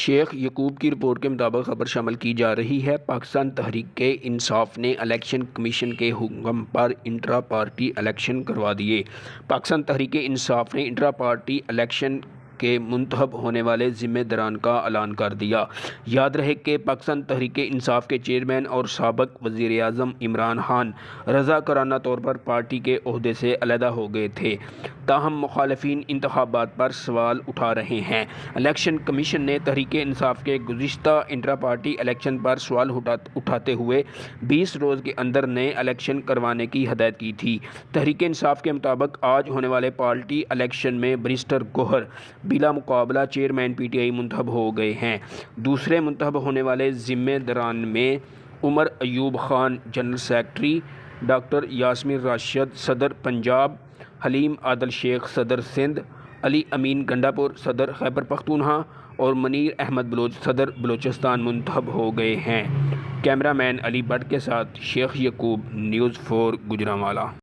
شیخ یعقوب کی رپورٹ کے مطابق خبر شامل کی جا رہی ہے۔ پاکستان تحریک انصاف نے الیکشن کمیشن کے حکم پر انٹرا پارٹی الیکشن کروا دیے۔ پاکستان تحریک انصاف نے انٹرا پارٹی الیکشن کے منتخب ہونے والے ذمہ داران کا اعلان کر دیا۔ یاد رہے کہ پاکستان تحریک انصاف کے چیئرمین اور سابق وزیر اعظم عمران خان رضاکارانہ طور پر پارٹی کے عہدے سے علیحدہ ہو گئے تھے، تاہم مخالفین انتخابات پر سوال اٹھا رہے ہیں۔ الیکشن کمیشن نے تحریک انصاف کے گزشتہ انٹرا پارٹی الیکشن پر سوال اٹھاتے ہوئے 20 روز کے اندر نئے الیکشن کروانے کی ہدایت کی تھی۔ تحریک انصاف کے مطابق آج ہونے والے پارٹی الیکشن میں بیرسٹر گوہر بلا مقابلہ چیئرمین پی ٹی آئی منتخب ہو گئے ہیں۔ دوسرے منتخب ہونے والے ذمہ داران میں Umar Ayub Khan general secretary, doctor Yasmin Rashid صدر پنجاب، حلیم عادل شیخ صدر سندھ، علی امین گنڈاپور صدر خیبر پختونخوا اور منیر احمد بلوچ صدر بلوچستان منتخب ہو گئے ہیں۔ کیمرہ مین علی بٹ کے ساتھ شیخ یعقوب، نیوز 4 گوجرانوالہ۔